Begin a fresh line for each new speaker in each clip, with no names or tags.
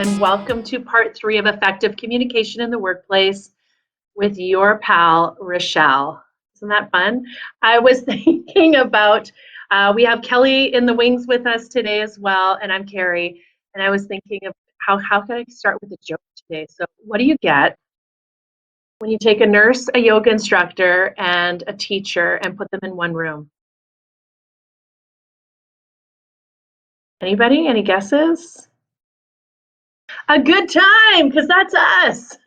and welcome to part 3 of Effective Communication in the Workplace with your pal, Rochelle. Isn't that fun? I was thinking about, we have Kelly in the wings with us today as well, and I'm Carrie, and I was thinking of how can I start with a joke today? So what do you get when you take a nurse, a yoga instructor, and a teacher and put them in one room? Anybody? Any guesses? A good time, because that's us.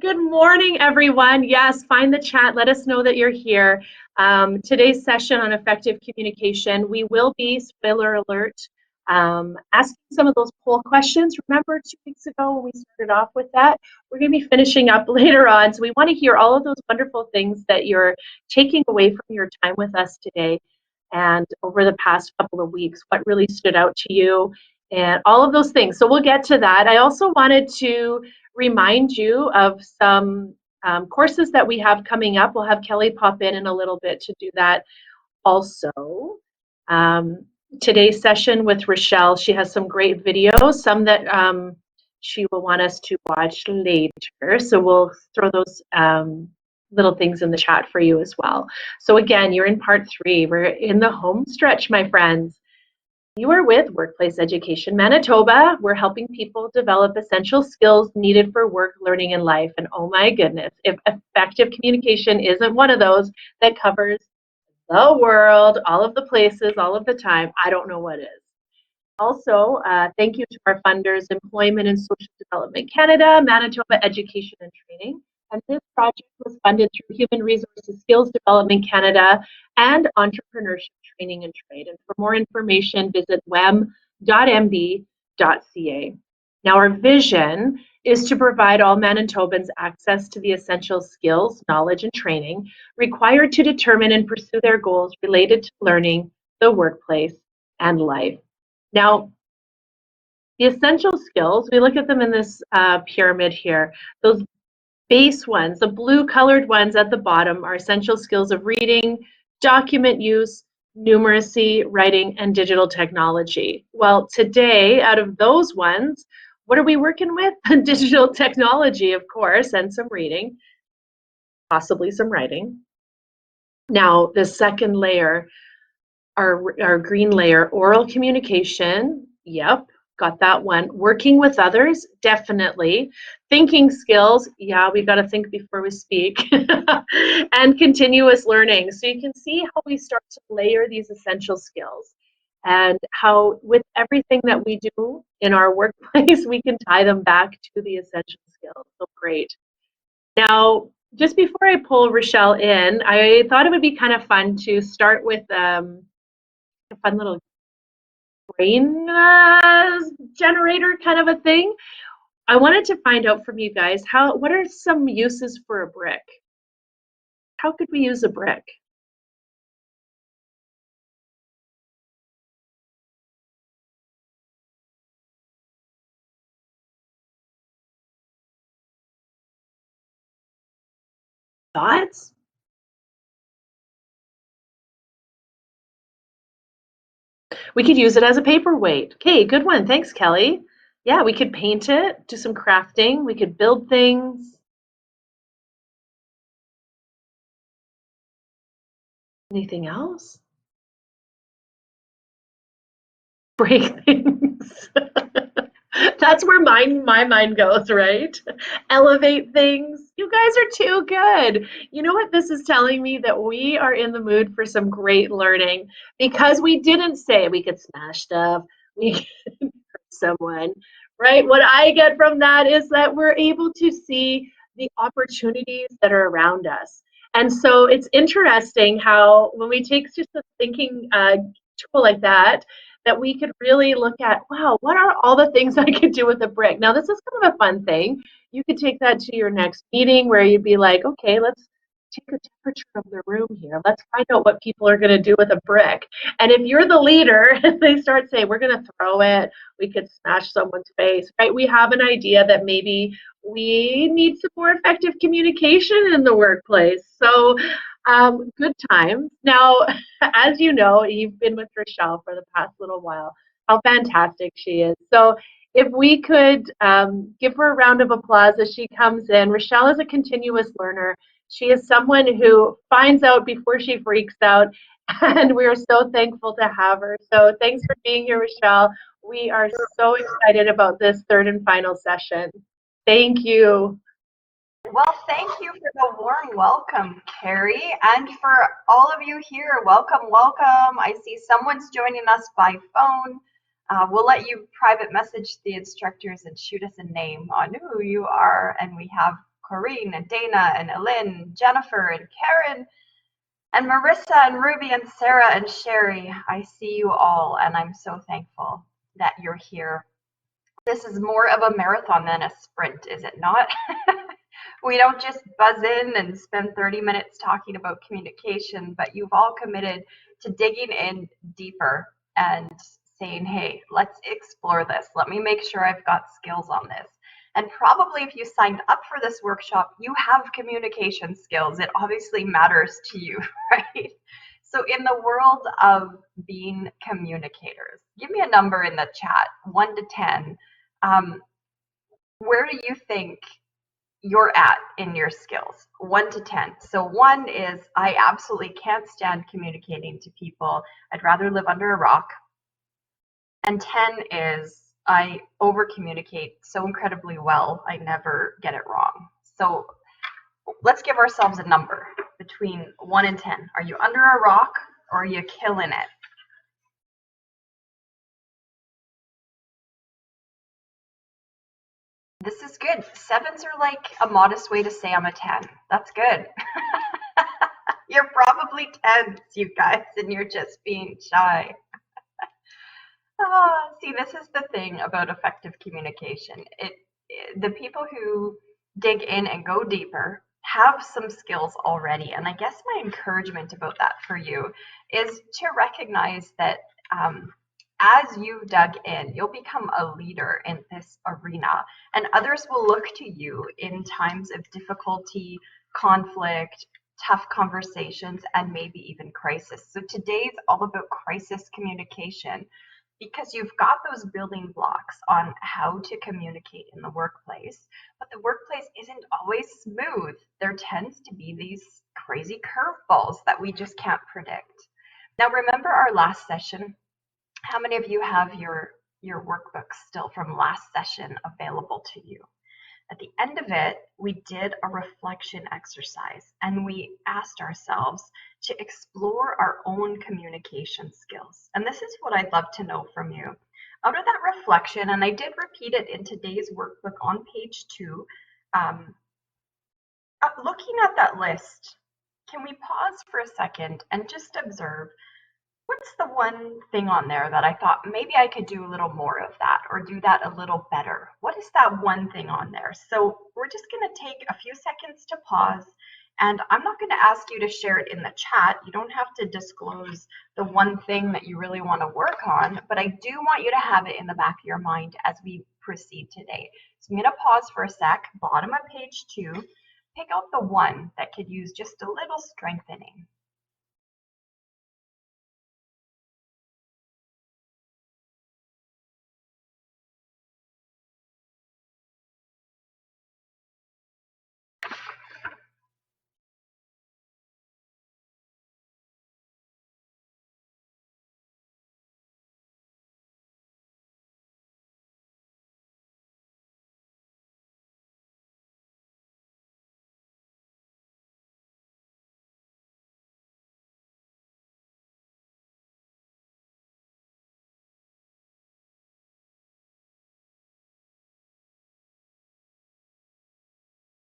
Good morning, everyone. Yes, find the chat. Let us know that you're here. Today's session on effective communication, we will be, spoiler alert, asking some of those poll questions. Remember 2 weeks ago when we started off with that? We're going to be finishing up later on. So we want to hear all of those wonderful things that you're taking away from your time with us today and over the past couple of weeks, what really stood out to you and all of those things. So we'll get to that. I also wanted to remind you of some courses that we have coming up. We'll have Kelly pop in a little bit to do that also. Today's session with Rochelle, she has some great videos, some that she will want us to watch later. So we'll throw those little things in the chat for you as well. So again, you're in part 3. We're in the home stretch, my friends. You are with Workplace Education Manitoba. We're helping people develop essential skills needed for work, learning, and life. And oh my goodness, if effective communication isn't one of those that covers the world, all of the places, all of the time, I don't know what is. Also, thank you to our funders, Employment and Social Development Canada, Manitoba Education and Training. And this project was funded through Human Resources Skills Development Canada and Entrepreneurship Training and Trade. And for more information, visit wem.mb.ca. Now, our vision is to provide all Manitobans access to the essential skills, knowledge, and training required to determine and pursue their goals related to learning, the workplace, and life. Now, the essential skills, we look at them in this pyramid here. Those base ones, the blue colored ones at the bottom, are essential skills of reading, document use, numeracy, writing, and digital technology. Well, today, out of those ones, what are we working with? Digital technology, of course, and some reading, possibly some writing. Now, the second layer, our green layer, oral communication, yep, got that one. Working with others, definitely. Thinking skills, yeah, we got to think before we speak. And continuous learning. So you can see how we start to layer these essential skills and how with everything that we do in our workplace, we can tie them back to the essential skills. So great. Now, just before I pull Rochelle in, I thought it would be kind of fun to start with a fun little brain generator kind of a thing. I wanted to find out from you guys, what are some uses for a brick? How could we use a brick? Thoughts? We could use it as a paperweight. Okay, good one. Thanks, Kelly. Yeah, we could paint it, do some crafting. We could build things. Anything else? Break things. That's where my mind goes, right? Elevate things. You guys are too good. You know what this is telling me? That we are in the mood for some great learning because we didn't say we could smash stuff, we could hurt someone, right? What I get from that is that we're able to see the opportunities that are around us. And so it's interesting how when we take just a thinking tool like that, that we could really look at, wow, what are all the things I could do with a brick? Now, this is kind of a fun thing. You could take that to your next meeting where you'd be like, okay, let's take the temperature of the room here. Let's find out what people are going to do with a brick. And if you're the leader, they start saying, we're going to throw it, we could smash someone's face, right? We have an idea that maybe we need some more effective communication in the workplace. So good times. Now, as you know, you've been with Rochelle for the past little while, how fantastic she is. So If we could give her a round of applause as she comes in. Rochelle is a continuous learner. She is someone who finds out before she freaks out, and we are so thankful to have her. So thanks for being here, Rochelle. We are so excited about this third and final session. Thank you.
Well, thank you for the warm welcome, Carrie, and for all of you here, welcome, welcome. I see someone's joining us by phone. We'll let you private message the instructors and shoot us a name on who you are. And we have Corinne and Dana and Ellen, Jennifer and Karen, and Marissa and Ruby and Sarah and Sherry. I see you all, and I'm so thankful that you're here. This is more of a marathon than a sprint, is it not? We don't just buzz in and spend 30 minutes talking about communication, but you've all committed to digging in deeper and saying, hey, let's explore this. Let me make sure I've got skills on this. And probably if you signed up for this workshop, you have communication skills. It obviously matters to you, right? So in the world of being communicators, give me a number in the chat, 1 to 10. Where do you think you're at in your skills? 1 to 10. So 1 is I absolutely can't stand communicating to people. I'd rather live under a rock. And 10 is I over communicate so incredibly well, I never get it wrong. So let's give ourselves a number between 1 and 10. Are you under a rock or are you killing it? This is good. 7s are like a modest way to say I'm a 10. That's good. You're probably 10s, you guys, and you're just being shy. See, this is the thing about effective communication. The people who dig in and go deeper have some skills already. And I guess my encouragement about that for you is to recognize that as you've dug in, you'll become a leader in this arena, and others will look to you in times of difficulty, conflict, tough conversations, and maybe even crisis. So today's all about crisis communication, because you've got those building blocks on how to communicate in the workplace, but the workplace isn't always smooth. There tends to be these crazy curveballs that we just can't predict. Now, remember our last session? How many of you have your workbooks still from last session available to you? At the end of it, we did a reflection exercise and we asked ourselves to explore our own communication skills. And this is what I'd love to know from you. Out of that reflection, and I did repeat it in today's workbook on page 2, looking at that list, can we pause for a second and just observe what's the one thing on there that I thought maybe I could do a little more of that or do that a little better? What is that one thing on there? So we're just going to take a few seconds to pause, and I'm not going to ask you to share it in the chat. You don't have to disclose the one thing that you really want to work on, but I do want you to have it in the back of your mind as we proceed today. So I'm going to pause for a sec, bottom of page 2, pick out the one that could use just a little strengthening.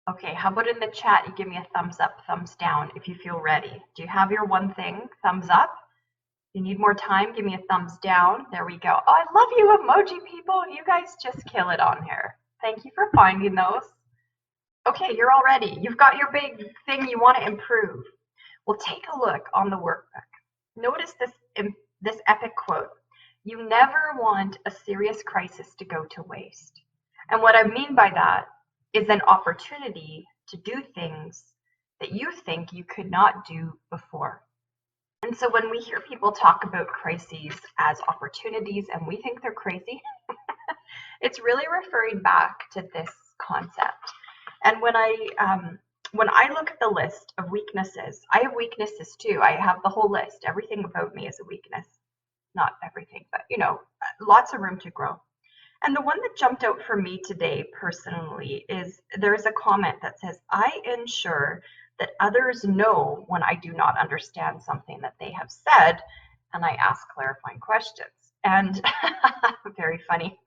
Okay, how about in the chat you give me a thumbs up, thumbs down if you feel ready. Do you have your one thing? Thumbs up. If you need more time, give me a thumbs down. There we go. Oh, I love you emoji people. You guys just kill it on here. Thank you for finding those. Okay, you're all ready. You've got your big thing you want to improve. Well, take a look on the workbook. Notice this epic quote. You never want a serious crisis to go to waste. And what I mean by that is an opportunity to do things that you think you could not do before. And so when we hear people talk about crises as opportunities and we think they're crazy, It's really referring back to this concept. And when I look at the list of weaknesses, I have weaknesses too. I have the whole list. Everything about me is a weakness. Not everything, but lots of room to grow. And the one that jumped out for me today personally is there's a comment that says, I ensure that others know when I do not understand something that they have said, and I ask clarifying questions. And very funny.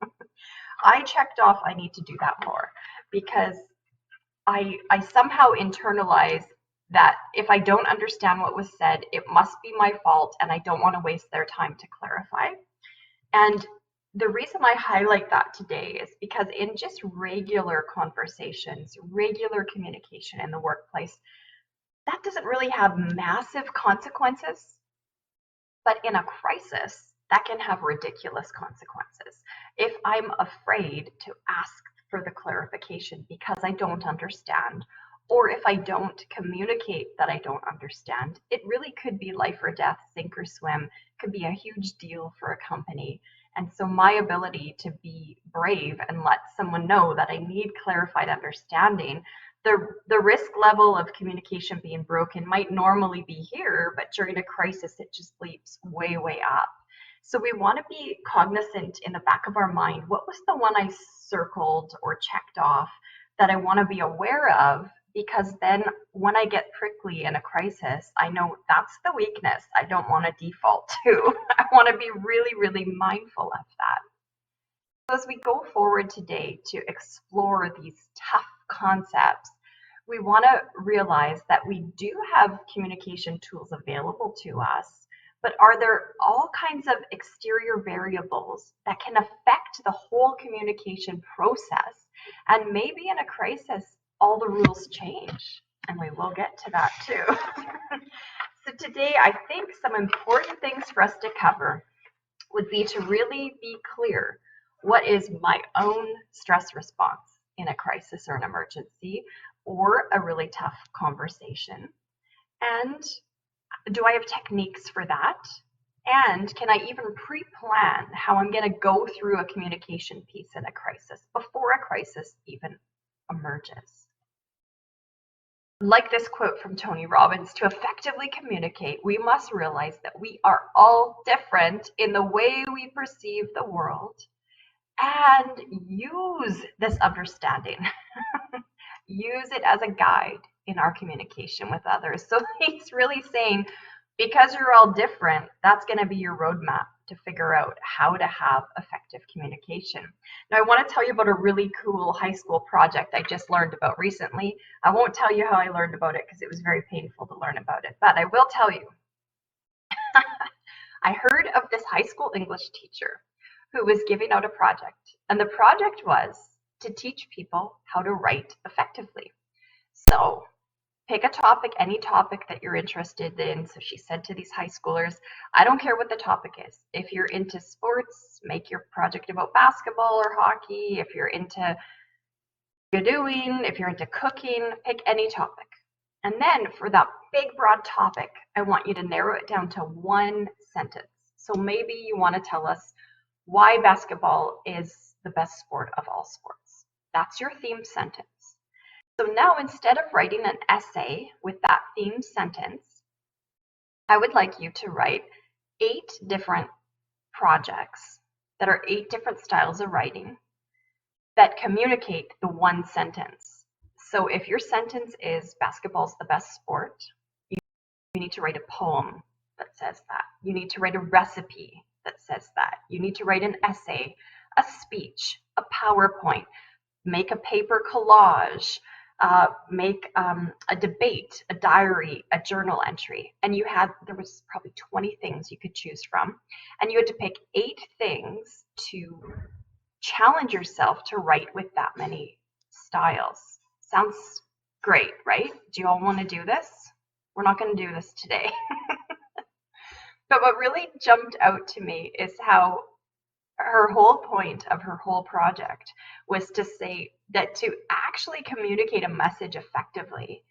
I checked off I need to do that more because I somehow internalize that if I don't understand what was said, it must be my fault and I don't want to waste their time to clarify. And the reason I highlight that today is because in just regular conversations, regular communication in the workplace, that doesn't really have massive consequences. But in a crisis, that can have ridiculous consequences. If I'm afraid to ask for the clarification because I don't understand, or if I don't communicate that I don't understand, it really could be life or death, sink or swim, could be a huge deal for a company. And so my ability to be brave and let someone know that I need clarified understanding, the risk level of communication being broken might normally be here, but during a crisis, it just leaps way, way up. So we want to be cognizant in the back of our mind, what was the one I circled or checked off that I want to be aware of? Because then when I get prickly in a crisis, I know that's the weakness I don't want to default to. I want to be really, really mindful of that. So as we go forward today to explore these tough concepts, we want to realize that we do have communication tools available to us, but are there all kinds of exterior variables that can affect the whole communication process? And maybe in a crisis, all the rules change, and we will get to that too. So today, I think some important things for us to cover would be to really be clear, what is my own stress response in a crisis or an emergency or a really tough conversation? And do I have techniques for that? And can I even pre-plan how I'm going to go through a communication piece in a crisis before a crisis even emerges? Like this quote from Tony Robbins, to effectively communicate, we must realize that we are all different in the way we perceive the world and use this understanding. Use it as a guide in our communication with others. So he's really saying, because you're all different, that's going to be your roadmap to figure out how to have effective communication. Now, I want to tell you about a really cool high school project I just learned about recently. I won't tell you how I learned about it because it was very painful to learn about it, but I will tell you. I heard of this high school English teacher who was giving out a project, and the project was to teach people how to write effectively. So pick a topic, any topic that you're interested in. So she said to these high schoolers, I don't care what the topic is. If you're into sports, make your project about basketball or hockey. If you're into doing, if you're into cooking, pick any topic. And then for that big, broad topic, I want you to narrow it down to one sentence. So maybe you want to tell us why basketball is the best sport of all sports. That's your theme sentence. So now instead of writing an essay with that theme sentence, I would like you to write 8 different projects that are 8 different styles of writing that communicate the one sentence. So if your sentence is basketball's the best sport, you need to write a poem that says that. You need to write a recipe that says that. You need to write an essay, a speech, a PowerPoint, make a paper collage, make a debate, a diary, a journal entry. And there was probably 20 things you could choose from. And you had to pick 8 things to challenge yourself to write with that many styles. Sounds great, right? Do you all want to do this? We're not going to do this today. But what really jumped out to me is how her whole point of her whole project was to say that to actually communicate a message effectively,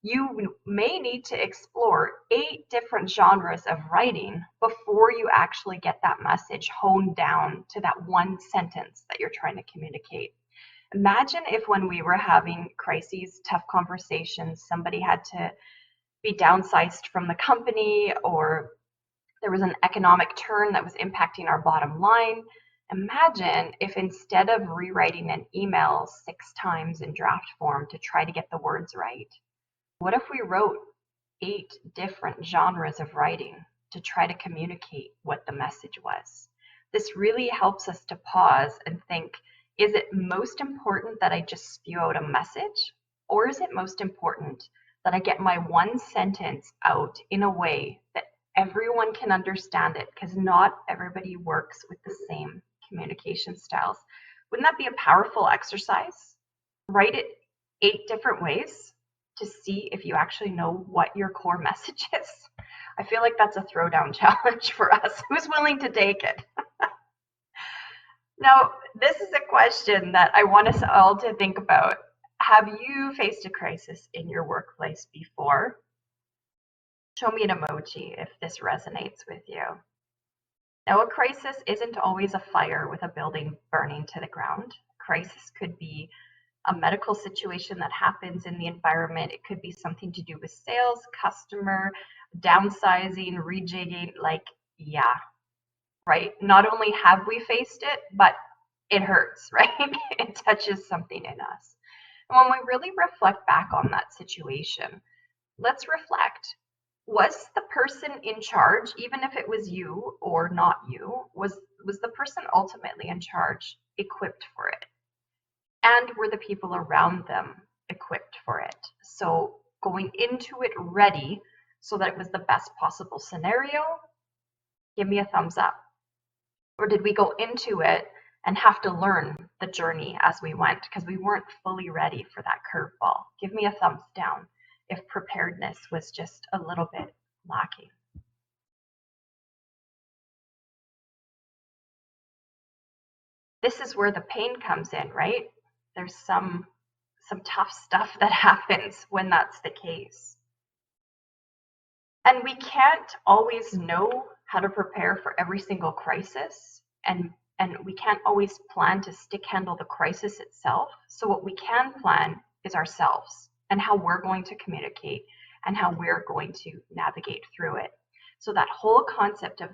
you may need to explore 8 different genres of writing before you actually get that message honed down to that one sentence that you're trying to communicate. Imagine if when we were having crises, tough conversations, somebody had to be downsized from the company, or there was an economic turn that was impacting our bottom line. Imagine if instead of rewriting an email 6 times in draft form to try to get the words right, what if we wrote 8 different genres of writing to try to communicate what the message was? This really helps us to pause and think, is it most important that I just spew out a message? Or is it most important that I get my one sentence out in a way that everyone can understand it? Because not everybody works with the same communication styles. Wouldn't that be a powerful exercise? Write it 8 different ways to see if you actually know what your core message is. I feel like that's a throwdown challenge for us. Who's willing to take it? Now, this is a question that I want us all to think about. Have you faced a crisis in your workplace before? Show me an emoji if this resonates with you. Now, a crisis isn't always a fire with a building burning to the ground. Crisis could be a medical situation that happens in the environment. It could be something to do with sales, customer, downsizing, rejigging, like, yeah, right? Not only have we faced it, but it hurts, right? It touches something in us. And when we really reflect back on that situation, let's reflect. Was the person in charge, even if it was you or not you, was the person ultimately in charge equipped for it? And were the people around them equipped for it? So going into it ready so that it was the best possible scenario, give me a thumbs up. Or did we go into it and have to learn the journey as we went because we weren't fully ready for that curveball? Give me a thumbs down if preparedness was just a little bit lacking. This is where the pain comes in, right? There's some tough stuff that happens when that's the case. And we can't always know how to prepare for every single crisis, and we can't always plan to stick handle the crisis itself. So what we can plan is ourselves and how we're going to communicate and how we're going to navigate through it. So that whole concept of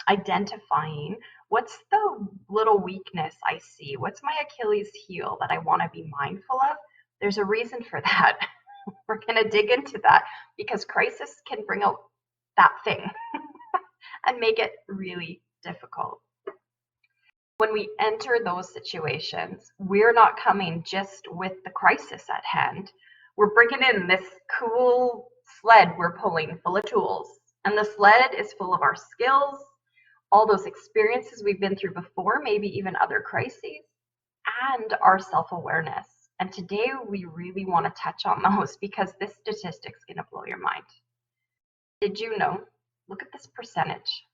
identifying what's the little weakness I see, what's my Achilles heel that I want to be mindful of, there's a reason for that. We're going to dig into that because crisis can bring out that thing and make it really difficult. When we enter those situations, we're not coming just with the crisis at hand. We're bringing in this cool sled we're pulling full of tools. And the sled is full of our skills, all those experiences we've been through before, maybe even other crises, and our self-awareness. And today we really want to touch on those because this statistic's going to blow your mind. Did you know? Look at this percentage.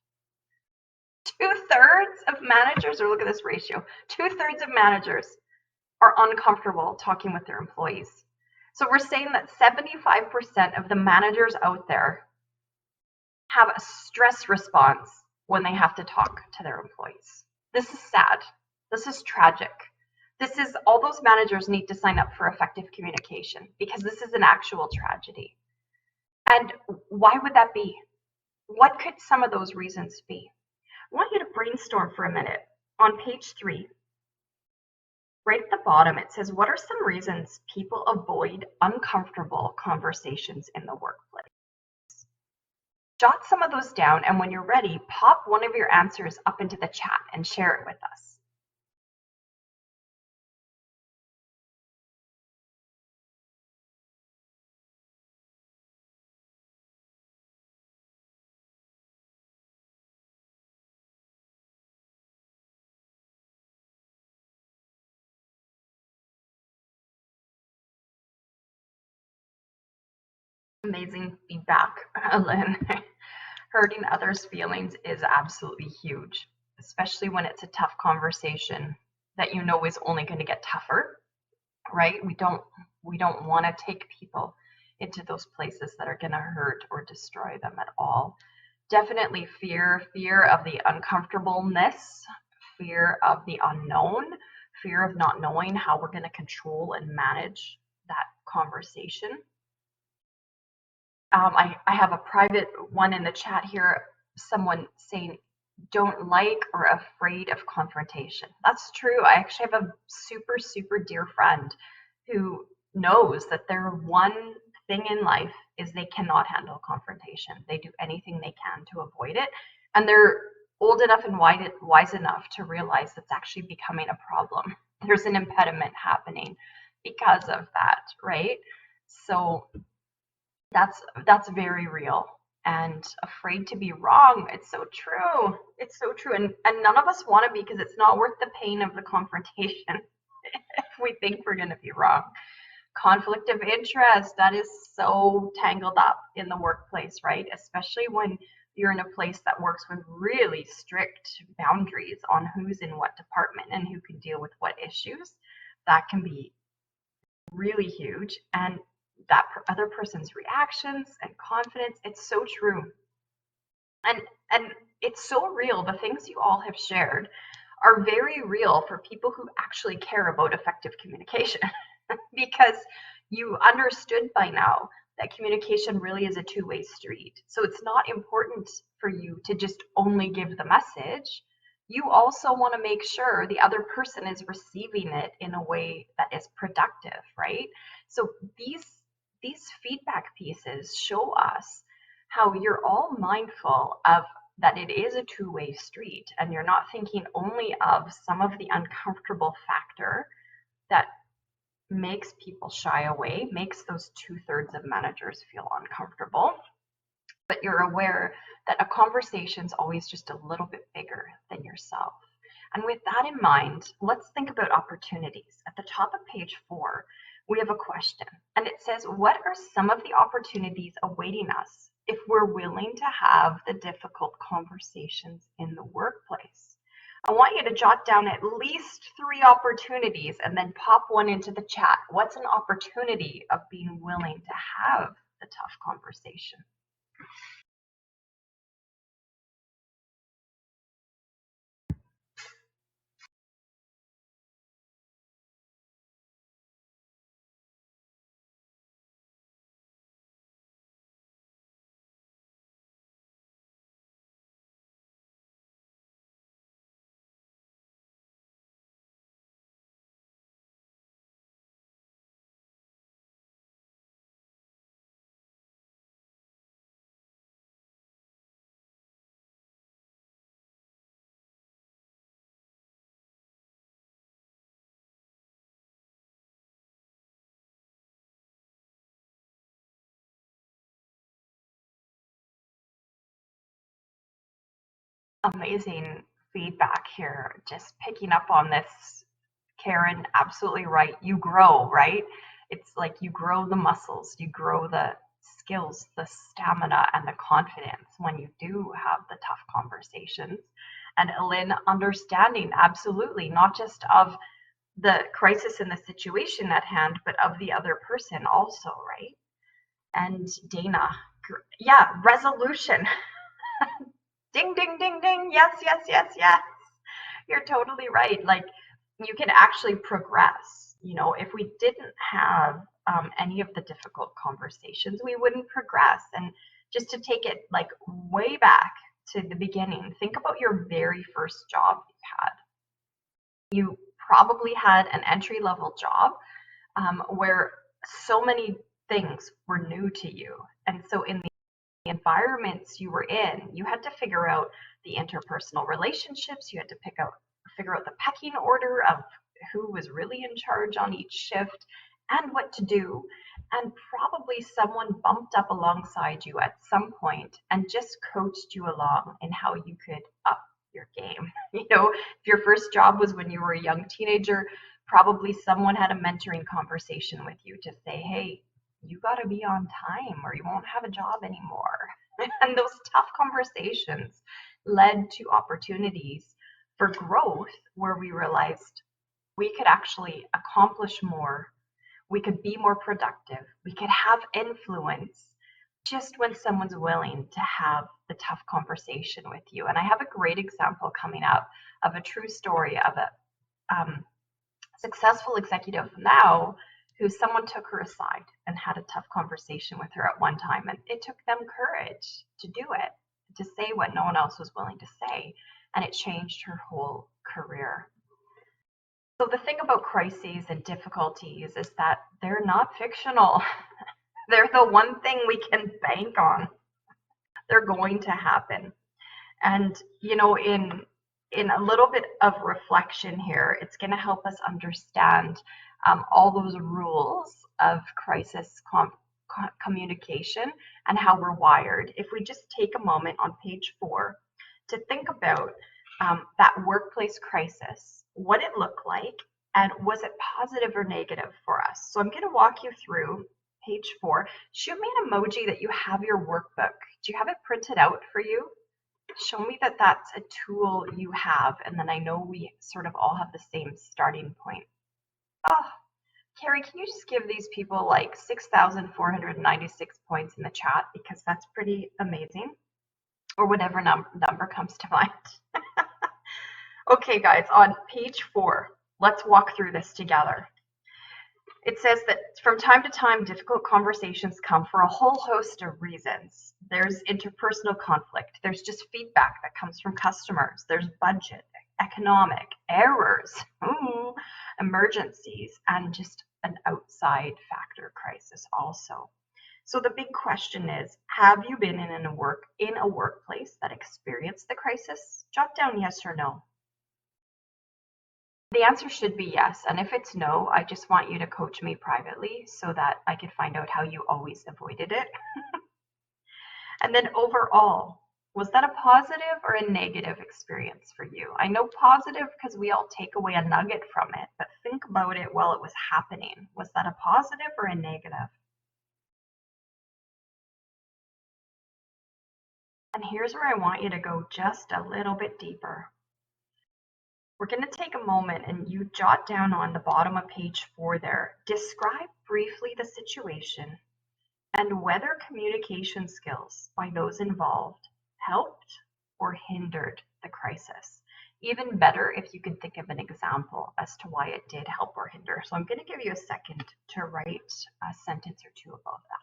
2/3 of managers, or look at this ratio, 2/3 of managers are uncomfortable talking with their employees. So we're saying that 75% of the managers out there have a stress response when they have to talk to their employees. This is sad. This is tragic. This is, all those managers need to sign up for effective communication because this is an actual tragedy. And why would that be? What could some of those reasons be? I want you to brainstorm for a minute. On page 3, right at the bottom, it says, what are some reasons people avoid uncomfortable conversations in the workplace? Jot some of those down, and when you're ready, pop one of your answers up into the chat and share it with us. Amazing feedback, Lynn. Hurting others' feelings is absolutely huge, especially when it's a tough conversation that you know is only going to get tougher, right? We don't want to take people into those places that are going to hurt or destroy them at all. Definitely fear of the uncomfortableness, fear of the unknown, fear of not knowing how we're going to control and manage that conversation. I have a private one in the chat here, someone saying, don't like or afraid of confrontation. That's true. I actually have a super, super dear friend who knows that their one thing in life is they cannot handle confrontation. They do anything they can to avoid it. And they're old enough and wise enough to realize it's actually becoming a problem. There's an impediment happening because of that, right? So that's very real. And afraid to be wrong. It's so true. It's so true. And none of us want to be, because it's not worth the pain of the confrontation if we think we're going to be wrong. Conflict of interest, that is so tangled up in the workplace, right? Especially when you're in a place that works with really strict boundaries on who's in what department and who can deal with what issues. That can be really huge. And that other person's reactions and confidence, it's so true. And it's so real. The things you all have shared are very real for people who actually care about effective communication because you understood by now that communication really is a two-way street. So it's not important for you to just only give the message. You also want to make sure the other person is receiving it in a way that is productive, right? So these feedback pieces show us how you're all mindful of that it is a two-way street, and you're not thinking only of some of the uncomfortable factor that makes people shy away, makes those 2/3 of managers feel uncomfortable, but you're aware that a conversation's always just a little bit bigger than yourself. And with that in mind, let's think about opportunities. At the top of page 4, we have a question, and it says, what are some of the opportunities awaiting us if we're willing to have the difficult conversations in the workplace? I want you to jot down at least 3 opportunities and then pop one into the chat. What's an opportunity of being willing to have the tough conversation? Amazing feedback here. Just picking up on this, Karen, absolutely right. You grow, right? It's like you grow the muscles, you grow the skills, the stamina, and the confidence when you do have the tough conversations. And Lynn, understanding absolutely not just of the crisis and the situation at hand, but of the other person also, right? And Dana, yeah, resolution. Ding, ding, ding, ding. Yes, yes, yes, yes. You're totally right. Like, you can actually progress. You know, if we didn't have any of the difficult conversations, we wouldn't progress. And just to take it like way back to the beginning, think about your very first job you had. You probably had an entry-level job where so many things were new to you. And so in the environments you were in, you had to figure out the interpersonal relationships, you had to figure out the pecking order of who was really in charge on each shift and what to do. And probably someone bumped up alongside you at some point and just coached you along in how you could up your game. You know, if your first job was when you were a young teenager, probably someone had a mentoring conversation with you to say, hey, you got to be on time or you won't have a job anymore. And those tough conversations led to opportunities for growth where we realized we could actually accomplish more. We could be more productive. We could have influence just when someone's willing to have the tough conversation with you. And I have a great example coming up of a true story of a successful executive now who someone took her aside and had a tough conversation with her at one time. And it took them courage to do it, to say what no one else was willing to say. And it changed her whole career. So the thing about crises and difficulties is that they're not fictional. They're the one thing we can bank on. They're going to happen. And, you know, in a little bit of reflection here, it's going to help us understand all those rules of crisis communication and how we're wired. If we just take a moment on page 4 to think about that workplace crisis, what it looked like, and was it positive or negative for us? So I'm going to walk you through page 4. Shoot me an emoji that you have your workbook. Do you have it printed out for you? Show me that that's a tool you have, and then I know we sort of all have the same starting point. Oh, Carrie, can you just give these people like 6,496 points in the chat, because that's pretty amazing, or whatever number comes to mind. Okay, guys, on page 4, let's walk through this together. It says that from time to time, difficult conversations come for a whole host of reasons. There's interpersonal conflict. There's just feedback that comes from customers. There's budget, economic, errors, emergencies, and just an outside factor crisis also. So the big question is, have you been in a workplace that experienced the crisis? Jot down yes or no. The answer should be yes, and if it's no, I just want you to coach me privately so that I can find out how you always avoided it. And then overall, was that a positive or a negative experience for you? I know positive because we all take away a nugget from it, but think about it while it was happening. Was that a positive or a negative? And here's where I want you to go just a little bit deeper. We're going to take a moment and you jot down on the bottom of page 4 there, describe briefly the situation and whether communication skills by those involved helped or hindered the crisis. Even better if you can think of an example as to why it did help or hinder. So I'm going to give you a second to write a sentence or two about that.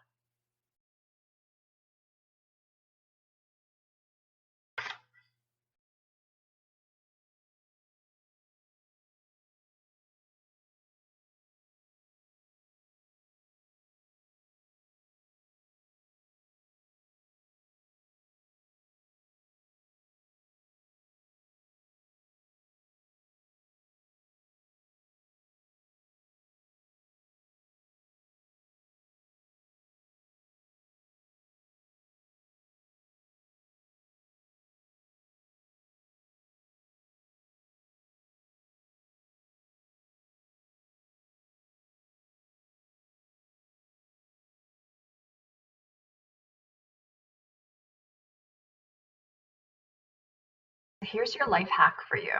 Here's your life hack for you.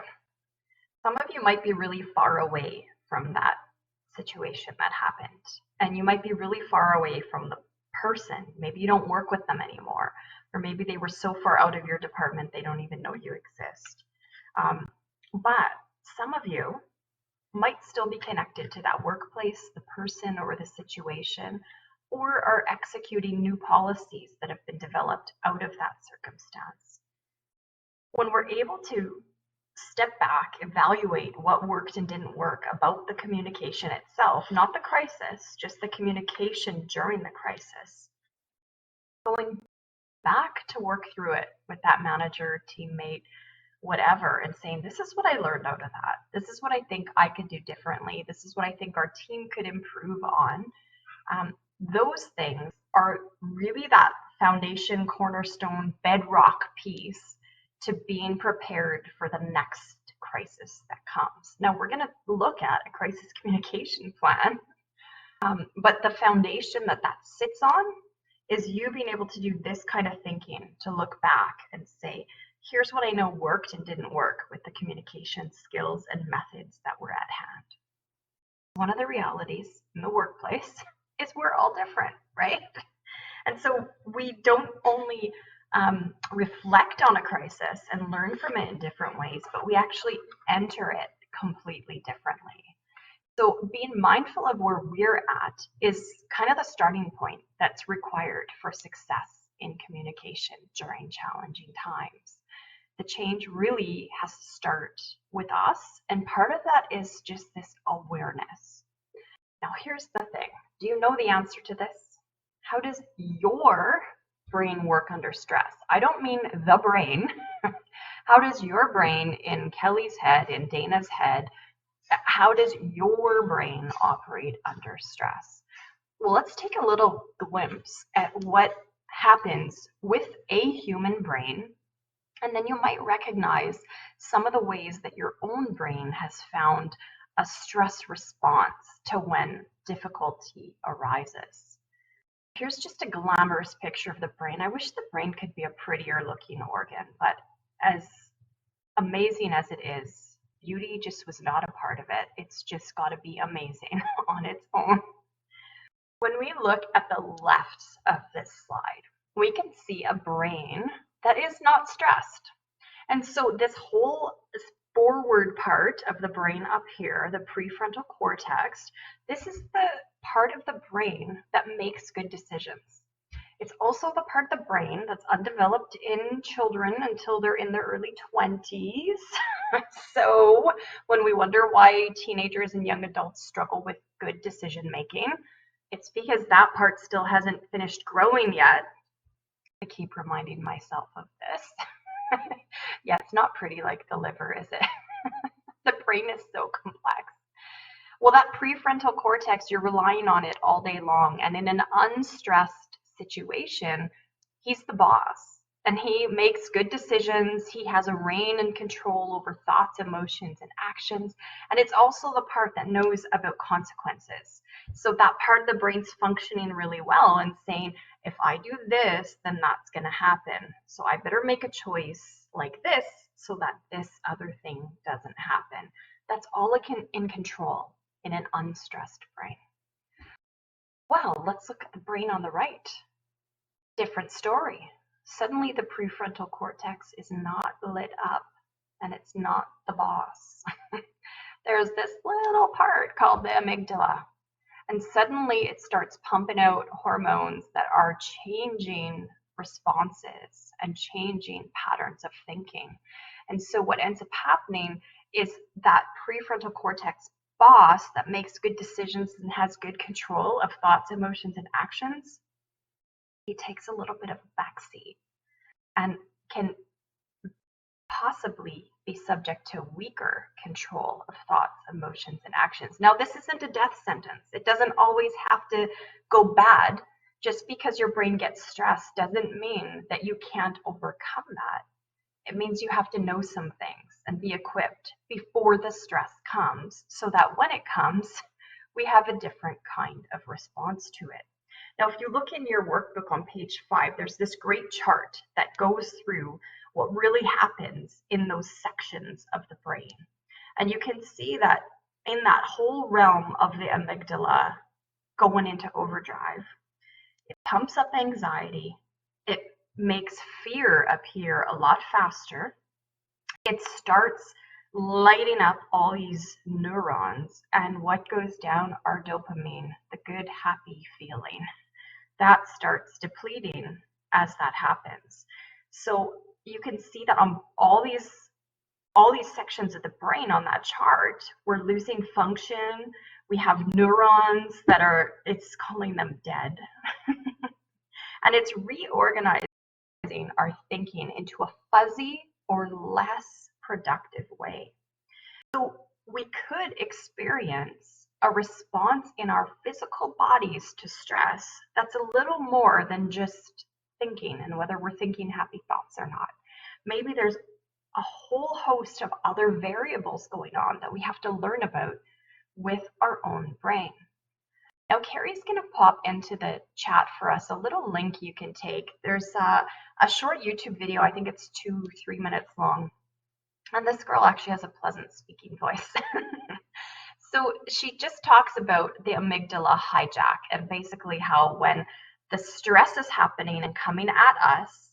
Some of you might be really far away from that situation that happened, and you might be really far away from the person. Maybe you don't work with them anymore, or maybe they were so far out of your department they don't even know you exist. But some of you might still be connected to that workplace, the person, or the situation, or are executing new policies that have been developed out of that circumstance. When we're able to step back, evaluate what worked and didn't work about the communication itself, not the crisis, just the communication during the crisis, going back to work through it with that manager, teammate, whatever, and saying, this is what I learned out of that. This is what I think I could do differently. This is what I think our team could improve on. Those things are really that foundation, cornerstone, bedrock piece to being prepared for the next crisis that comes. Now, we're going to look at a crisis communication plan, but the foundation that sits on is you being able to do this kind of thinking, to look back and say, here's what I know worked and didn't work with the communication skills and methods that were at hand. One of the realities in the workplace is we're all different, right? And so we don't only reflect on a crisis and learn from it in different ways, but we actually enter it completely differently. So being mindful of where we're at is kind of the starting point that's required for success in communication during challenging times. The change really has to start with us, and part of that is just this awareness. Now, here's the thing. Do you know the answer to this? How does your brain work under stress? I don't mean the brain. How does your brain in Kelly's head, in Dana's head, how does your brain operate under stress? Well, let's take a little glimpse at what happens with a human brain, and then you might recognize some of the ways that your own brain has found a stress response to when difficulty arises. Here's just a glamorous picture of the brain. I wish the brain could be a prettier looking organ, but as amazing as it is, beauty just was not a part of it. It's just got to be amazing on its own. When we look at the left of this slide, we can see a brain that is not stressed. And so this whole forward part of the brain up here, the prefrontal cortex, this is the part of the brain that makes good decisions. It's also the part of the brain that's undeveloped in children until they're in their early 20s. So when we wonder why teenagers and young adults struggle with good decision making, it's because that part still hasn't finished growing yet. I keep reminding myself of this. Yeah, it's not pretty like the liver, is it? The brain is so complex. Well, that prefrontal cortex, you're relying on it all day long. And in an unstressed situation, he's the boss. And he makes good decisions. He has a reign and control over thoughts, emotions, and actions. And it's also the part that knows about consequences. So that part of the brain's functioning really well and saying, if I do this, then that's going to happen. So I better make a choice like this so that this other thing doesn't happen. That's all it can in control in an unstressed brain. Well, let's look at the brain on the right. Different story. Suddenly the prefrontal cortex is not lit up and it's not the boss. There's this little part called the amygdala, and suddenly it starts pumping out hormones that are changing responses and changing patterns of thinking. And so what ends up happening is that prefrontal cortex boss that makes good decisions and has good control of thoughts, emotions, and actions, he takes a little bit of a backseat and can possibly be subject to weaker control of thoughts, emotions, and actions. Now, this isn't a death sentence. It doesn't always have to go bad. Just because your brain gets stressed doesn't mean that you can't overcome that. It means you have to know some things and be equipped before the stress comes so that when it comes, we have a different kind of response to it. Now, if you look in your workbook on page 5, there's this great chart that goes through what really happens in those sections of the brain. And you can see that in that whole realm of the amygdala going into overdrive, it pumps up anxiety, it makes fear appear a lot faster, it starts lighting up all these neurons, and what goes down are dopamine, the good, happy feeling. That starts depleting as that happens. So you can see that on all these sections of the brain on that chart, we're losing function. We have neurons that are, it's calling them dead. And it's reorganizing our thinking into a fuzzy or less productive way. So we could experience a response in our physical bodies to stress that's a little more than just thinking and whether we're thinking happy thoughts or not. Maybe there's a whole host of other variables going on that we have to learn about with our own brain. Now, Carrie's going to pop into the chat for us a little link you can take. There's a short YouTube video, I think it's 2-3 minutes long. And this girl actually has a pleasant speaking voice. So she just talks about the amygdala hijack and basically how when the stress is happening and coming at us,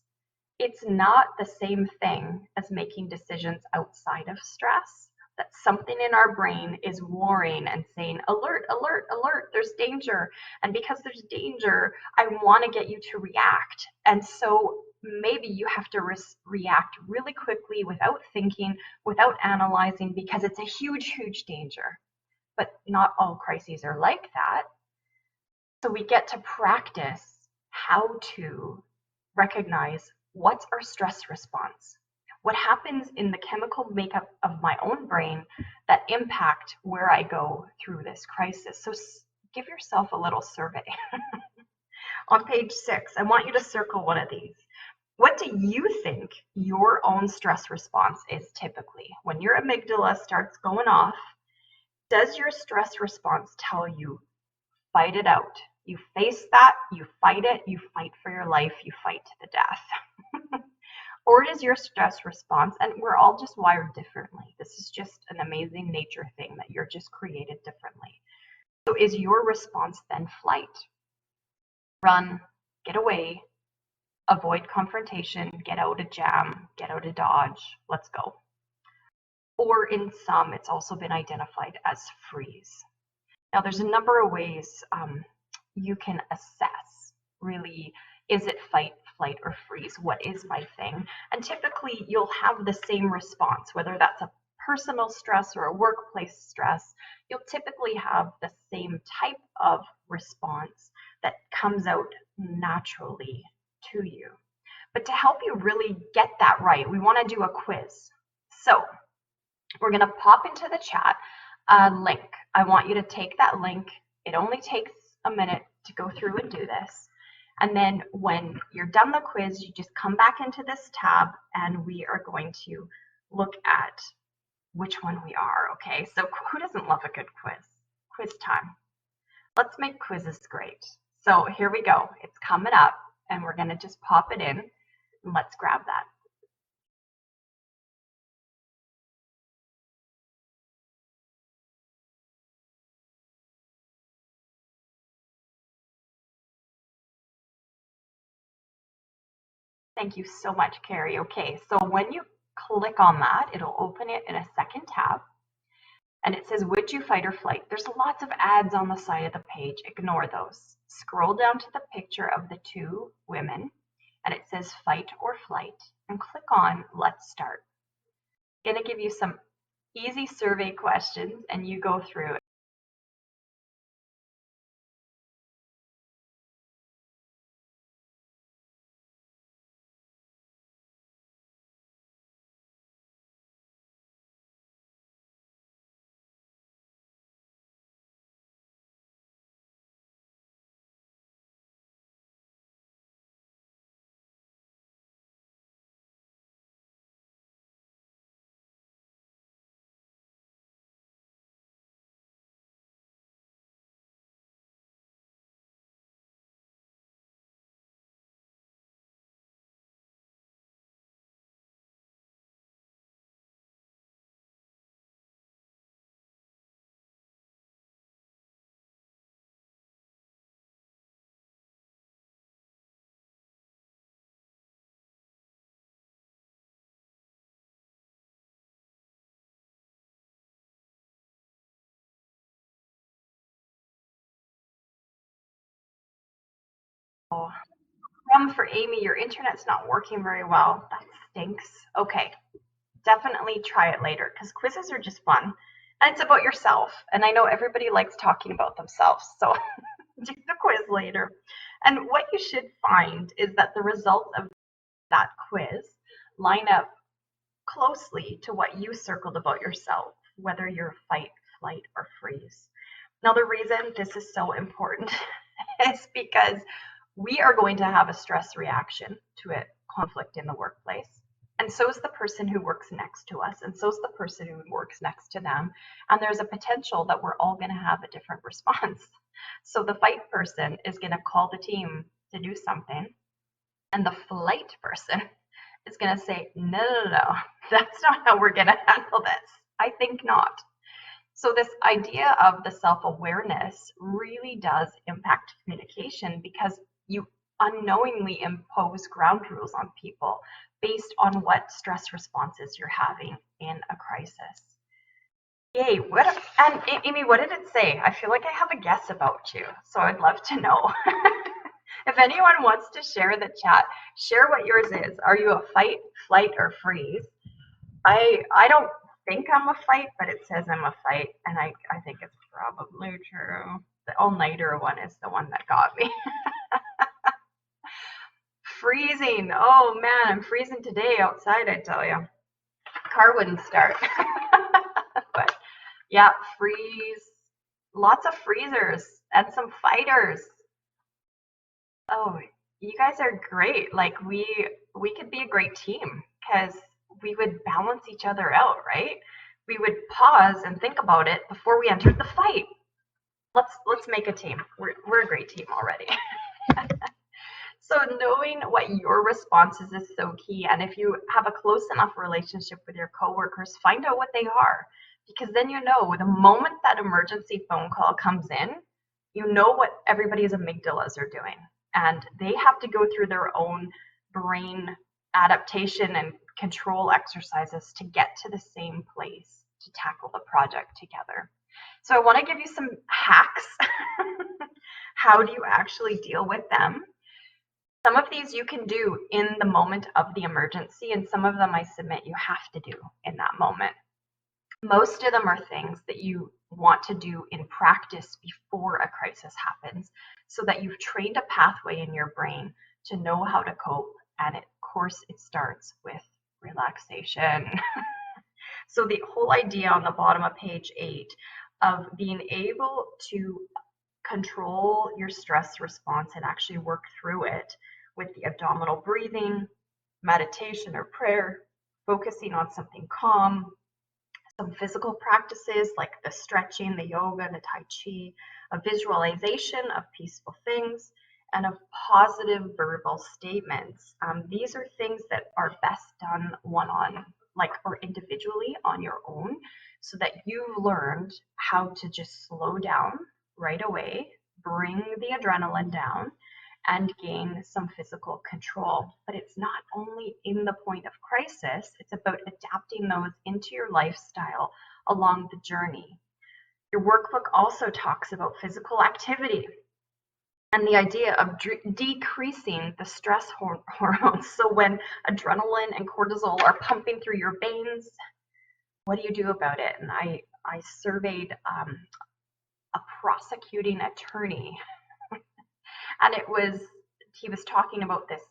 it's not the same thing as making decisions outside of stress. That something in our brain is warring and saying, alert, alert, alert, there's danger. And because there's danger, I want to get you to react. And so maybe you have to react really quickly without thinking, without analyzing, because it's a huge, huge danger. But not all crises are like that. So we get to practice how to recognize what's our stress response, what happens in the chemical makeup of my own brain that impact where I go through this crisis. So give yourself a little survey. On page 6, I want you to circle one of these. What do you think your own stress response is typically? When your amygdala starts going off, does your stress response tell you, fight it out? You face that, you fight it, you fight for your life, you fight to the death. Or is your stress response, and we're all just wired differently. This is just an amazing nature thing that you're just created differently. So is your response then flight? Run, get away, avoid confrontation, get out of jam, get out of dodge, let's go. Or in some, it's also been identified as freeze. Now, there's a number of ways you can assess, really, is it fight, flight, or freeze? What is my thing? And typically, you'll have the same response, whether that's a personal stress or a workplace stress. You'll typically have the same type of response that comes out naturally to you. But to help you really get that right, we want to do a quiz. So we're going to pop into the chat a link. I want you to take that link. It only takes a minute to go through and do this. And then when you're done the quiz, you just come back into this tab and we are going to look at which one we are, okay? So who doesn't love a good quiz? Quiz time. Let's make quizzes great. So here we go. It's coming up and we're going to just pop it in and let's grab that. Thank you so much, Carrie. Okay, so when you click on that, it'll open it in a second tab. And it says, would you fight or flight? There's lots of ads on the side of the page. Ignore those. Scroll down to the picture of the two women, and it says fight or flight, and click on let's start. I'm going to give you some easy survey questions, and you go through it. Oh, for Amy, your internet's not working very well. That stinks. Okay, definitely try it later because quizzes are just fun. And it's about yourself. And I know everybody likes talking about themselves. So do the quiz later. And what you should find is that the results of that quiz line up closely to what you circled about yourself, whether you're fight, flight, or freeze. Now, the reason this is so important is because we are going to have a stress reaction to a conflict in the workplace. And so is the person who works next to us, and so is the person who works next to them. And there's a potential that we're all going to have a different response. So the fight person is going to call the team to do something, and the flight person is going to say, no, no, no, that's not how we're going to handle this. I think not. So this idea of the self-awareness really does impact communication because you unknowingly impose ground rules on people based on what stress responses you're having in a crisis. Yay, and Amy, what did it say? I feel like I have a guess about you, so I'd love to know. If anyone wants to share the chat, share what yours is. Are you a fight, flight, or freeze? I don't think I'm a fight, but it says I'm a fight, and I think it's probably true. The all-nighter one is the one that got me. Freezing. Oh man, I'm freezing today outside, I tell you. Car wouldn't start. But yeah, freeze. Lots of freezers and some fighters. Oh, you guys are great. Like we could be a great team because we would balance each other out, right? We would pause and think about it before we entered the fight. Let's make a team. We're a great team already. So knowing what your responses is so key. And if you have a close enough relationship with your coworkers, find out what they are. Because then you know the moment that emergency phone call comes in, you know what everybody's amygdalas are doing. And they have to go through their own brain adaptation and control exercises to get to the same place to tackle the project together. So I want to give you some hacks. How do you actually deal with them? Some of these you can do in the moment of the emergency, and some of them I submit you have to do in that moment. Most of them are things that you want to do in practice before a crisis happens so that you've trained a pathway in your brain to know how to cope. And of course, it starts with relaxation. So the whole idea on the bottom of page 8 of being able to control your stress response and actually work through it with the abdominal breathing, meditation or prayer, focusing on something calm, some physical practices like the stretching, the yoga, the tai chi, a visualization of peaceful things, and of positive verbal statements. These are things that are best done or individually on your own, so that you've learned how to just slow down right away, bring the adrenaline down, and gain some physical control. But it's not only in the point of crisis, it's about adapting those into your lifestyle along the journey. Your workbook also talks about physical activity and the idea of decreasing the stress hormones. So when adrenaline and cortisol are pumping through your veins, what do you do about it? And I surveyed a prosecuting attorney, and he was talking about this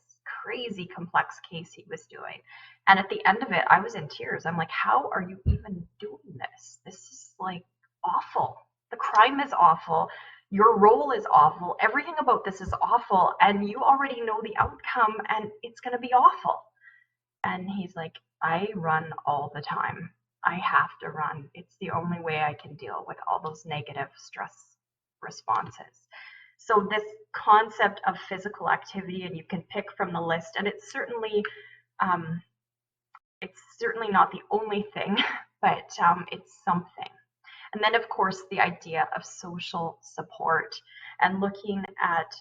crazy complex case he was doing. And at the end of it, I was in tears. I'm like, how are you even doing this? This is like awful. The crime is awful. Your role is awful. Everything about this is awful. And you already know the outcome and it's going to be awful. And he's like, I run all the time. I have to run. It's the only way I can deal with all those negative stress responses. So this concept of physical activity, and you can pick from the list, and it's certainly not the only thing, but it's something. And then, of course, the idea of social support and looking at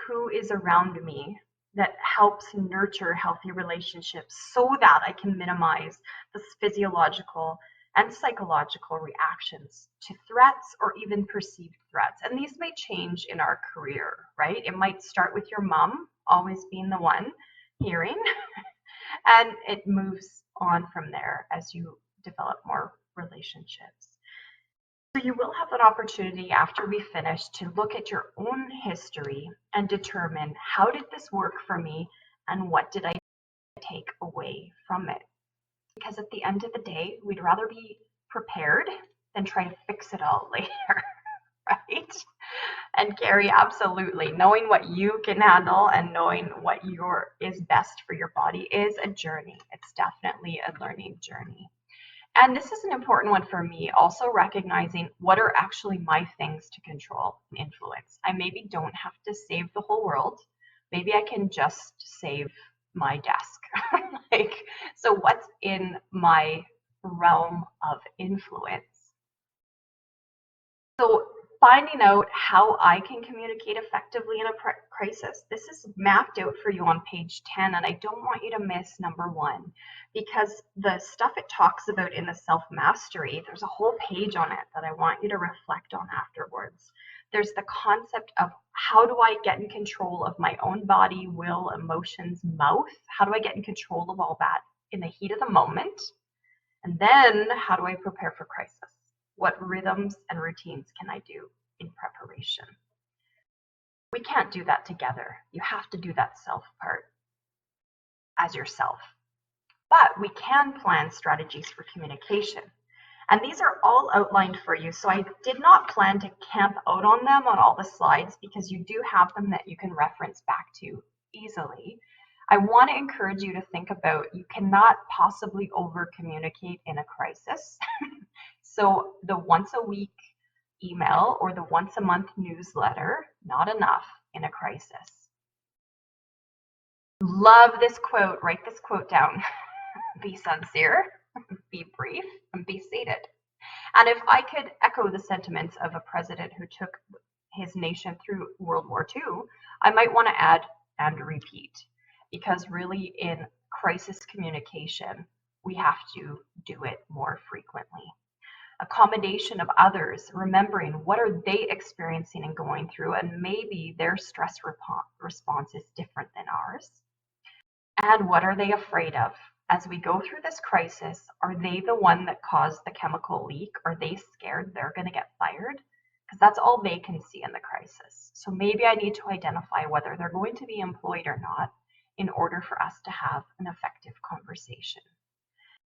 who is around me that helps nurture healthy relationships so that I can minimize the physiological and psychological reactions to threats or even perceived threats. And these may change in our career, right? It might start with your mom always being the one hearing, and it moves on from there as you develop more relationships. So you will have an opportunity after we finish to look at your own history and determine, how did this work for me and what did I take away from it? Because at the end of the day, we'd rather be prepared than try to fix it all later, right? And Carrie, absolutely. Knowing what you can handle and knowing what is best for your body is a journey. It's definitely a learning journey. And this is an important one for me, also recognizing what are actually my things to control and influence. I maybe don't have to save the whole world. Maybe I can just save my desk. So what's in my realm of influence? So finding out how I can communicate effectively in a crisis, this is mapped out for you on page 10, and I don't want you to miss number 1, because the stuff it talks about in the self-mastery, there's a whole page on it that I want you to reflect on afterwards. There's the concept of how do I get in control of my own body, will, emotions, mouth? How do I get in control of all that in the heat of the moment? And then how do I prepare for crisis? What rhythms and routines can I do in preparation? We can't do that together. You have to do that self part as yourself. But we can plan strategies for communication. And these are all outlined for you. So I did not plan to camp out on them on all the slides, because you do have them that you can reference back to easily. I want to encourage you to think about, you cannot possibly over communicate in a crisis. So the once a week email or the once a month newsletter, not enough in a crisis. Love this quote. Write this quote down. Be sincere, be brief, and be seated. And if I could echo the sentiments of a president who took his nation through World War II, I might want to add and repeat, because really in crisis communication, we have to do it more frequently. Accommodation of others, remembering what are they experiencing and going through, and maybe their stress response is different than ours. And what are they afraid of? As we go through this crisis, are they the one that caused the chemical leak? Are they scared they're going to get fired? Because that's all they can see in the crisis. So maybe I need to identify whether they're going to be employed or not in order for us to have an effective conversation.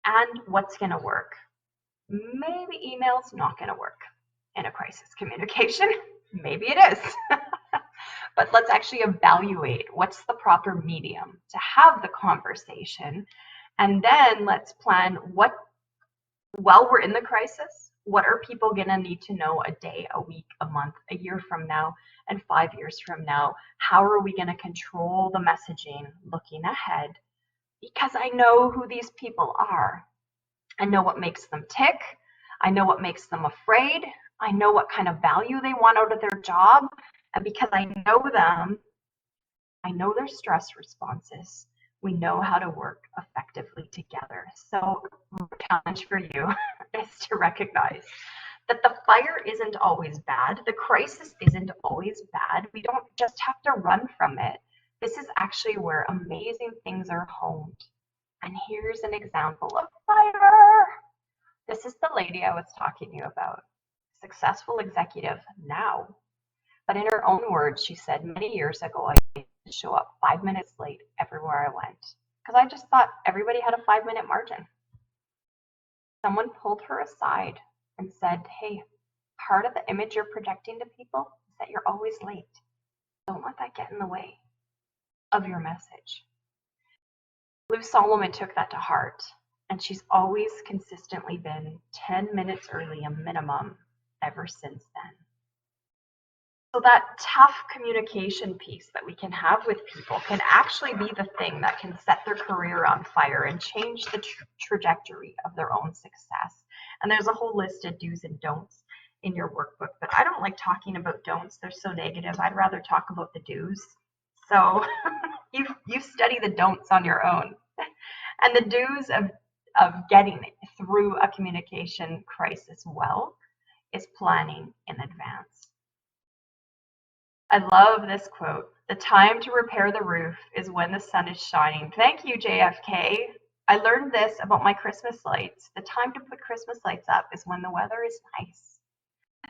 And what's going to work? Maybe email's not going to work in a crisis communication. Maybe it is. But let's actually evaluate what's the proper medium to have the conversation. And then let's plan what, while we're in the crisis, what are people going to need to know a day, a week, a month, a year from now, and 5 years from now? How are we going to control the messaging looking ahead? Because I know who these people are. I know what makes them tick. I know what makes them afraid. I know what kind of value they want out of their job. And because I know them, I know their stress responses. We know how to work effectively together. So the challenge for you is to recognize that the fire isn't always bad. The crisis isn't always bad. We don't just have to run from it. This is actually where amazing things are honed. And here's an example of fire. This is the lady I was talking to you about. Successful executive now. But in her own words, she said, many years ago, I used to show up 5 minutes late everywhere I went, because I just thought everybody had a 5-minute margin. Someone pulled her aside and said, hey, part of the image you're projecting to people is that you're always late. Don't let that get in the way of your message. Lou Solomon took that to heart, and she's always consistently been 10 minutes early, a minimum, ever since then. So that tough communication piece that we can have with people can actually be the thing that can set their career on fire and change the trajectory of their own success. And there's a whole list of do's and don'ts in your workbook, but I don't like talking about don'ts. They're so negative. I'd rather talk about the do's. So you study the don'ts on your own. And the do's of getting through a communication crisis well is planning in advance. I love this quote. The time to repair the roof is when the sun is shining. Thank you, JFK. I learned this about my Christmas lights. The time to put Christmas lights up is when the weather is nice.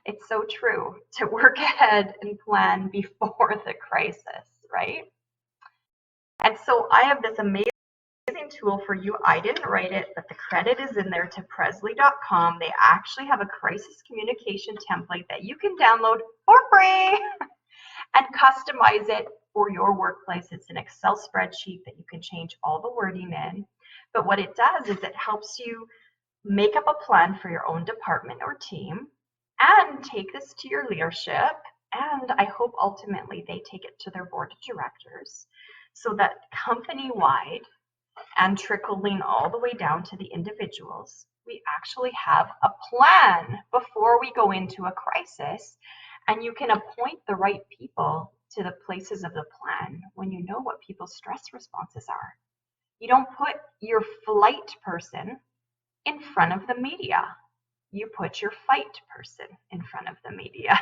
It's so true to work ahead and plan before the crisis, right? And so I have this amazing tool for you. I didn't write it, but the credit is in there to Presley.com. They actually have a crisis communication template that you can download for free and customize it for your workplace. It's an Excel spreadsheet that you can change all the wording in. But what it does is it helps you make up a plan for your own department or team and take this to your leadership. And I hope ultimately they take it to their board of directors so that company-wide and trickling all the way down to the individuals, we actually have a plan before we go into a crisis, and you can appoint the right people to the places of the plan when you know what people's stress responses are. You don't put your flight person in front of the media. You put your fight person in front of the media.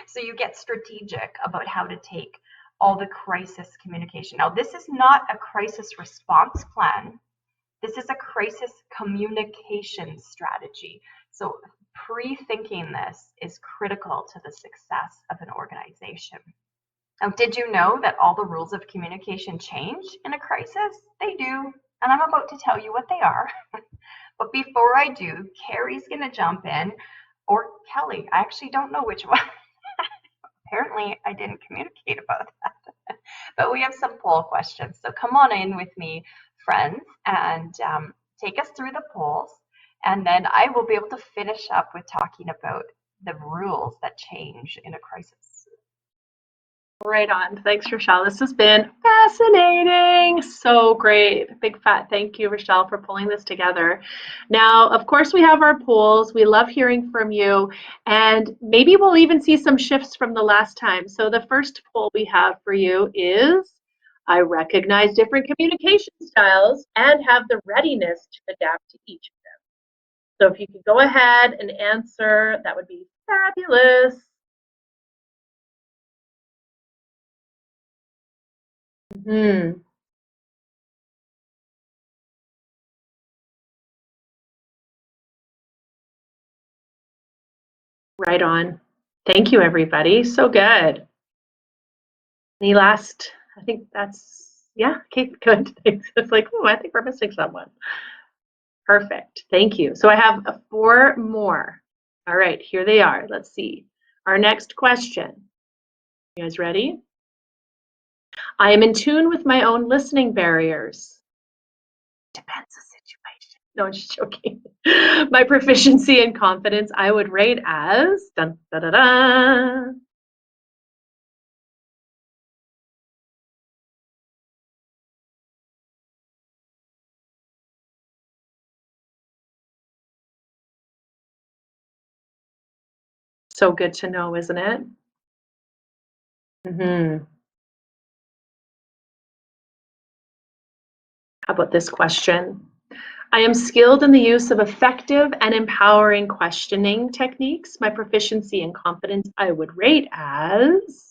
So you get strategic about how to take all the crisis communication. Now, this is not a crisis response plan. This is a crisis communication strategy. So pre-thinking this is critical to the success of an organization. Now, did you know that all the rules of communication change in a crisis? They do, and I'm about to tell you what they are. But before I do, Carrie's going to jump in, or Kelly. I actually don't know which one. Apparently, I didn't communicate about that. But we have some poll questions. So come on in with me, friends, and take us through the polls. And then I will be able to finish up with talking about the rules that change in a crisis.
Right on. Thanks, Rochelle. This has been fascinating. So great. Big fat thank you, Rochelle, for pulling this together. Now, of course, we have our polls. We love hearing from you. And maybe we'll even see some shifts from the last time. So the first poll we have for you is, I recognize different communication styles and have the readiness to adapt to each of them. So if you could go ahead and answer, that would be fabulous. Hmm. Right on. Thank you, everybody. So good. Any last, I think that's, yeah, okay, good. Thanks. It's like, oh, I think we're missing someone. Perfect. Thank you. So I have four more. All right, here they are. Let's see. Our next question. You guys ready? I am in tune with my own listening barriers. Depends the situation. No, I'm just joking. My proficiency and confidence I would rate as dun, da, da, da. So good to know, isn't it? Mm-hmm. How about this question? I am skilled in the use of effective and empowering questioning techniques. My proficiency and confidence I would rate as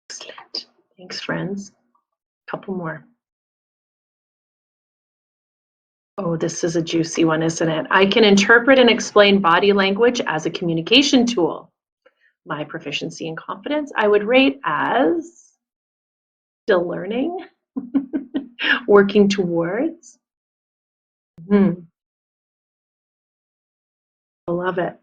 excellent. Thanks, friends. Couple more. Oh, this is a juicy one, isn't it? I can interpret and explain body language as a communication tool. My proficiency and confidence I would rate as still learning, working towards. I love it.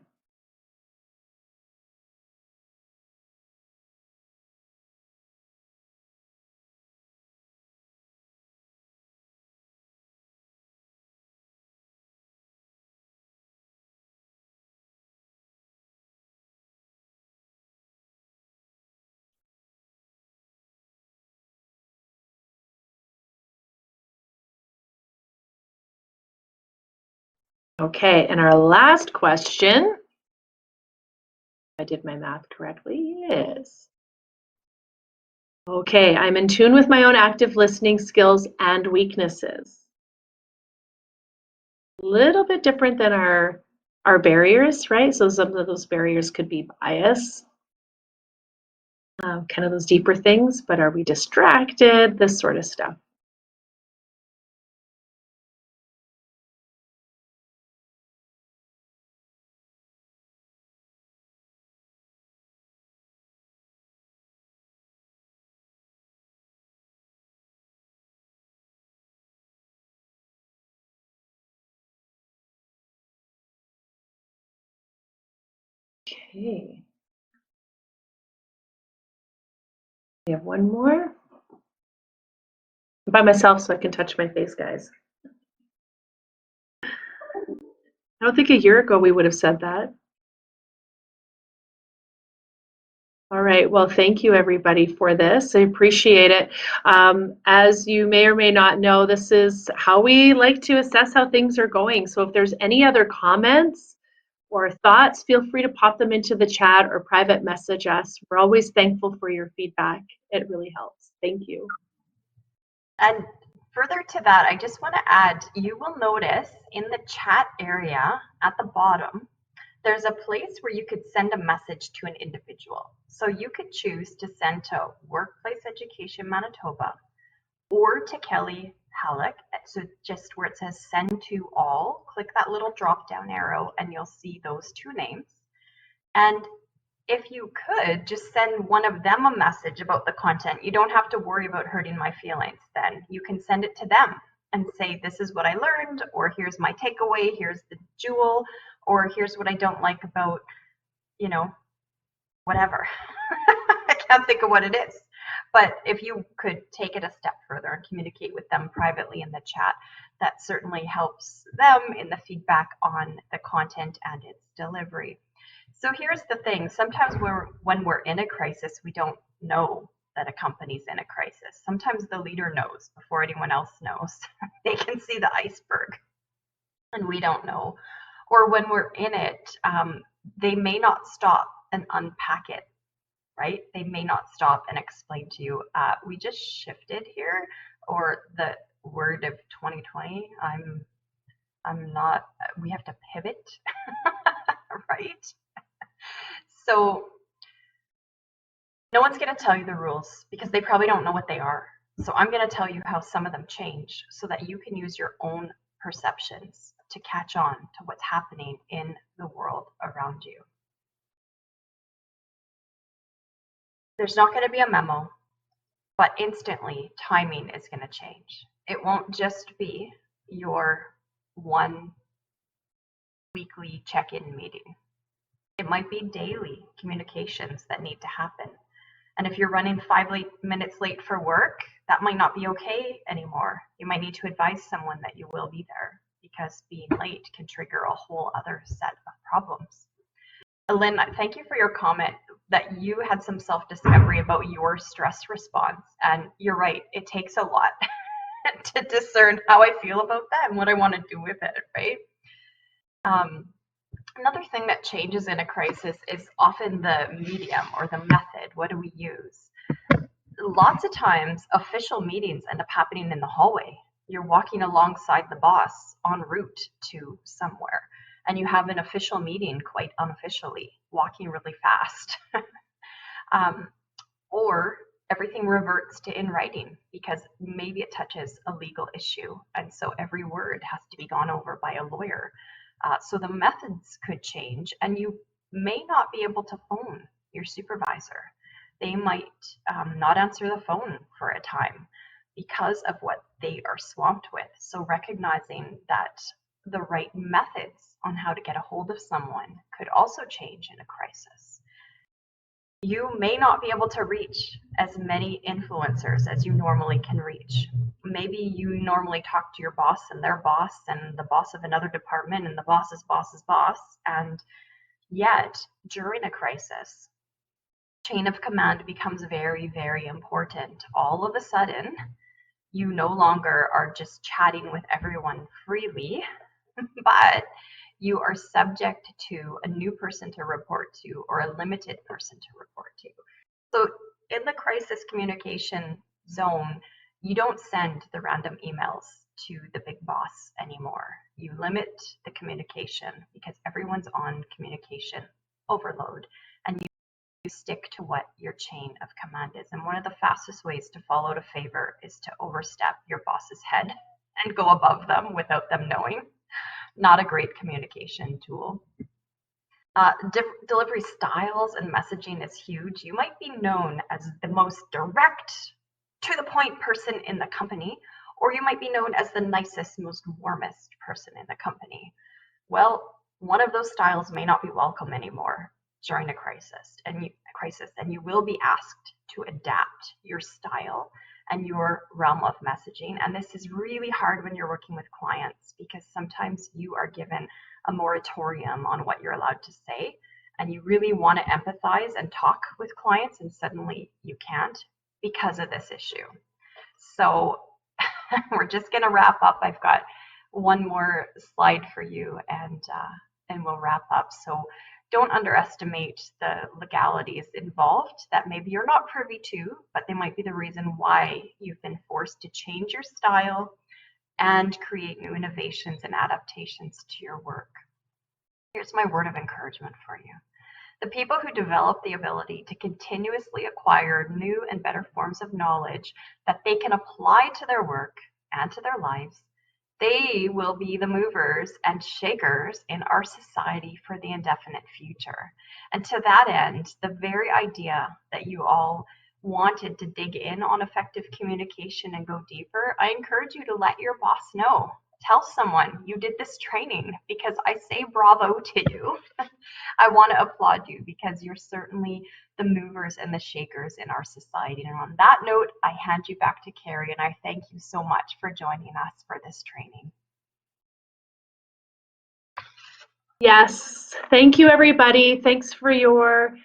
Okay, and our last question, I did my math correctly, yes. Okay, I'm in tune with my own active listening skills and weaknesses. A little bit different than our barriers, right? So some of those barriers could be bias, kind of those deeper things, but are we distracted? This sort of stuff. Okay. We have one more. I'm by myself, so I can touch my face, guys. I don't think a year ago we would have said that. All right. Well, thank you everybody for this. I appreciate it. As you may or may not know, this is how we like to assess how things are going. So if there's any other comments or thoughts, feel free to pop them into the chat or private message us. We're always thankful for your feedback. It really helps. Thank you.
And further to that, I just want to add, you will notice in the chat area at the bottom, there's a place where you could send a message to an individual. So you could choose to send to Workplace Education Manitoba or to Kelly Halleck. So just where it says send to all, click that little drop down arrow and you'll see those two names. And if you could just send one of them a message about the content, you don't have to worry about hurting my feelings. Then you can send it to them and say, this is what I learned, or here's my takeaway, here's the jewel, or here's what I don't like about, you know, whatever. I can't think of what it is. But if you could take it a step further and communicate with them privately in the chat, that certainly helps them in the feedback on the content and its delivery. So here's the thing. Sometimes when we're in a crisis, we don't know that a company's in a crisis. Sometimes the leader knows before anyone else knows. They can see the iceberg and we don't know. Or when we're in it, they may not stop and unpack it, right? They may not stop and explain to you, we just shifted here, or the word of 2020, I'm not, we have to pivot, right? So no one's going to tell you the rules because they probably don't know what they are. So I'm going to tell you how some of them change so that you can use your own perceptions to catch on to what's happening in the world around you. There's not going to be a memo, but instantly timing is going to change. It won't just be your one weekly check-in meeting. It might be daily communications that need to happen. And if you're running 5 minutes late for work, that might not be okay anymore. You might need to advise someone that you will be there because being late can trigger a whole other set of problems. Lynn, thank you for your comment that you had some self-discovery about your stress response. And you're right, it takes a lot to discern how I feel about that and what I want to do with it, right? Another thing that changes in a crisis is often the medium or the method. What do we use? Lots of times, official meetings end up happening in the hallway. You're walking alongside the boss en route to somewhere, and you have an official meeting quite unofficially, walking really fast. Or everything reverts to in writing because maybe it touches a legal issue, and so every word has to be gone over by a lawyer. So the methods could change, and you may not be able to phone your supervisor. They might not answer the phone for a time because of what they are swamped with. So recognizing that the right methods on how to get a hold of someone could also change in a crisis. You may not be able to reach as many influencers as you normally can reach. Maybe you normally talk to your boss and their boss and the boss of another department and the boss's boss's boss. And yet, during a crisis, chain of command becomes very, very important. All of a sudden, you no longer are just chatting with everyone freely, but you are subject to a new person to report to or a limited person to report to. So in the crisis communication zone, you don't send the random emails to the big boss anymore. You limit the communication because everyone's on communication overload, and you stick to what your chain of command is. And one of the fastest ways to fall out of favor is to overstep your boss's head and go above them without them knowing. Not a great communication tool. Delivery styles and messaging is huge. You might be known as the most direct, to the point person in the company, or you might be known as the nicest, most warmest person in the company. Well, one of those styles may not be welcome anymore. during a crisis, and you will be asked to adapt your style and your realm of messaging. And this is really hard when you're working with clients, because sometimes you are given a moratorium on what you're allowed to say, and you really want to empathize and talk with clients, and suddenly you can't because of this issue. So we're just going to wrap up. I've got one more slide for you, and we'll wrap up. So don't underestimate the legalities involved that maybe you're not privy to, but they might be the reason why you've been forced to change your style and create new innovations and adaptations to your work. Here's my word of encouragement for you. The people who develop the ability to continuously acquire new and better forms of knowledge that they can apply to their work and to their lives, they will be the movers and shakers in our society for the indefinite future. And to that end, the very idea that you all wanted to dig in on effective communication and go deeper, I encourage you to let your boss know. Tell someone you did this training, because I say bravo to you. I want to applaud you, because you're certainly the movers and the shakers in our society. And on that note, I hand you back to Carrie, and I thank you so much for joining us for this training.
Yes, thank you, everybody. Thanks for your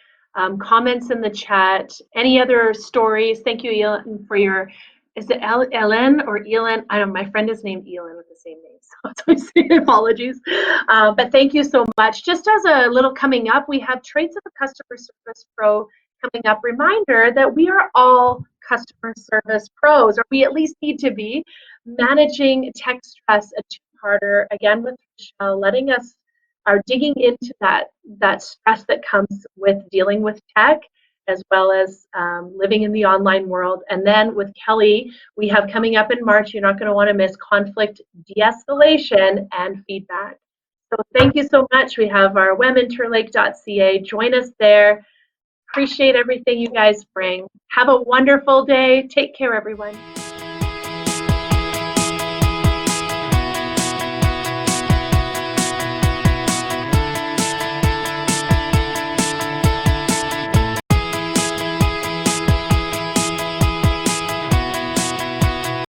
comments in the chat. Any other stories? Thank you, Elin, for your, is it Ellen or Elin? I don't know, my friend is named Elin with the same name, so I say apologies. But thank you so much. Just as a little coming up, we have Traits of a Customer Service Pro coming up. Reminder that we are all customer service pros, or we at least need to be. Managing tech stress, a two-parter, again with Michelle, letting us are digging into that stress that comes with dealing with tech, as well as living in the online world. And then with Kelly, we have coming up in March, you're not going to want to miss conflict de-escalation and feedback. So thank you so much. We have our weminterlake.ca. Join us there. Appreciate everything you guys bring. Have a wonderful day. Take care, everyone.